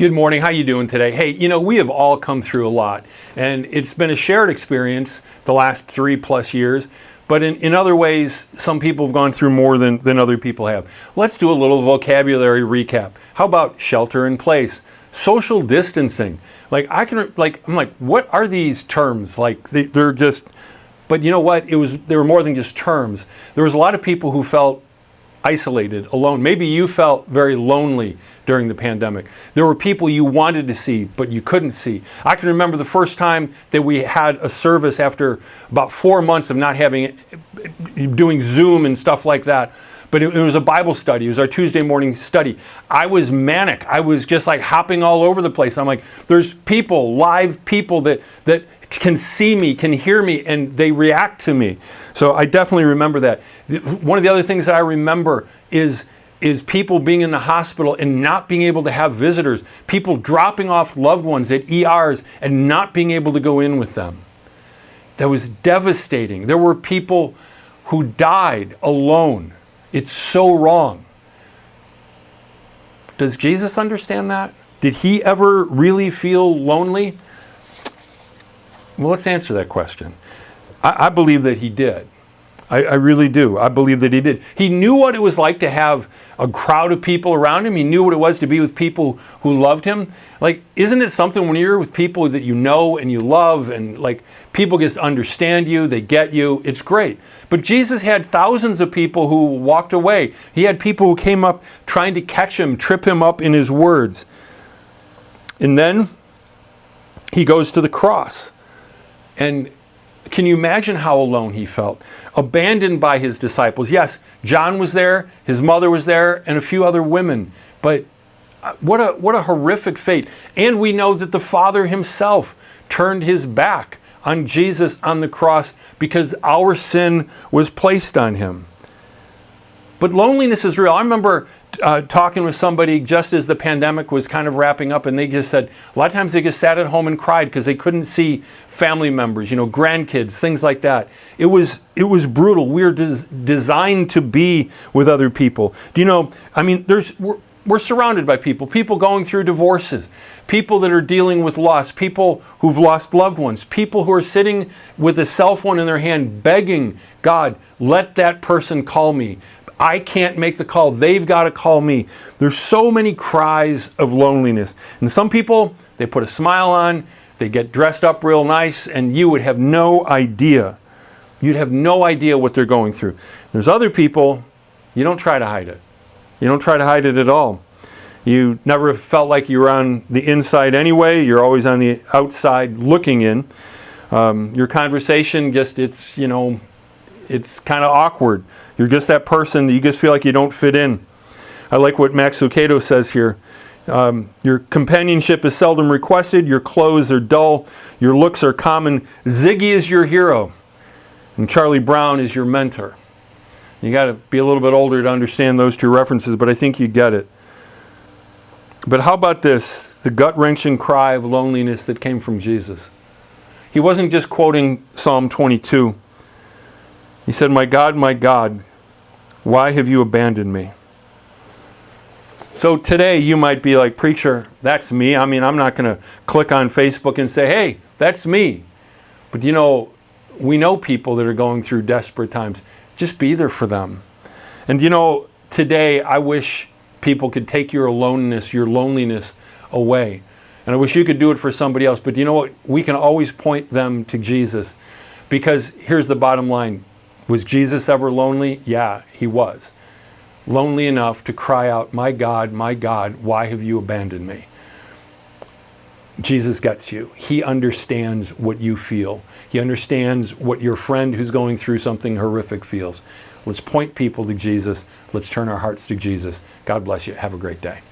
Good morning. How you doing today? Hey, we have all come through a lot, and it's been a shared experience the last 3+ years. But in other ways, some people have gone through more than other people have. Let's do a little vocabulary recap. How about shelter in place, social distancing? I'm like, what are these terms? They're just. But you know what? They were more than just terms. There was a lot of people who felt isolated, alone. Maybe you felt very lonely during the pandemic. There were people you wanted to see, but you couldn't see. I can remember the first time that we had a service after about 4 months of not doing Zoom and stuff like that. But it was a Bible study. It was our Tuesday morning study. I was manic. I was just like hopping all over the place. I'm like, there's people, live people that can see me, can hear me, and they react to me. So I definitely remember that. One of the other things that I remember is people being in the hospital and not being able to have visitors, people dropping off loved ones at ERs and not being able to go in with them. That was devastating. There were people who died alone. It's so wrong. Does Jesus understand that? Did he ever really feel lonely? Well, let's answer that question. I believe that he did. I really do. I believe that he did. He knew what it was like to have a crowd of people around him. He knew what it was to be with people who loved him. Isn't it something when you're with people that you know and you love, and people just understand you, they get you, it's great. But Jesus had thousands of people who walked away. He had people who came up trying to catch him, trip him up in his words. And then he goes to the cross. And can you imagine how alone he felt? Abandoned by his disciples. Yes, John was there, his mother was there, and a few other women. But what a horrific fate. And we know that the Father himself turned his back on Jesus on the cross because our sin was placed on him. But loneliness is real. I remember talking with somebody just as the pandemic was kind of wrapping up, and they just said a lot of times they just sat at home and cried because they couldn't see family members, grandkids, things like that. It was brutal. We're designed to be with other people. We're surrounded by people going through divorces, people that are dealing with loss, people who've lost loved ones, people who are sitting with a cell phone in their hand begging God, let that person call me. I can't make the call. They've got to call me. There's so many cries of loneliness. And some people, they put a smile on, they get dressed up real nice, and you would have no idea. You'd have no idea what they're going through. There's other people, you don't try to hide it. You don't try to hide it at all. You never felt like you were on the inside anyway. You're always on the outside looking in. Your conversation it's kind of awkward. You're just that person that you just feel like you don't fit in. I like what Max Lucado says here. Your companionship is seldom requested. Your clothes are dull. Your looks are common. Ziggy is your hero. And Charlie Brown is your mentor. You got to be a little bit older to understand those two references, but I think you get it. But how about this? The gut-wrenching cry of loneliness that came from Jesus. He wasn't just quoting Psalm 22. He said, my God, why have you abandoned me? So today you might be like, preacher, that's me. I'm not going to click on Facebook and say, hey, that's me. But we know people that are going through desperate times. Just be there for them. And today I wish people could take your aloneness, your loneliness away. And I wish you could do it for somebody else. But you know what? We can always point them to Jesus. Because here's the bottom line. Was Jesus ever lonely? Yeah, he was. Lonely enough to cry out, my God, why have you abandoned me? Jesus gets you. He understands what you feel. He understands what your friend who's going through something horrific feels. Let's point people to Jesus. Let's turn our hearts to Jesus. God bless you. Have a great day.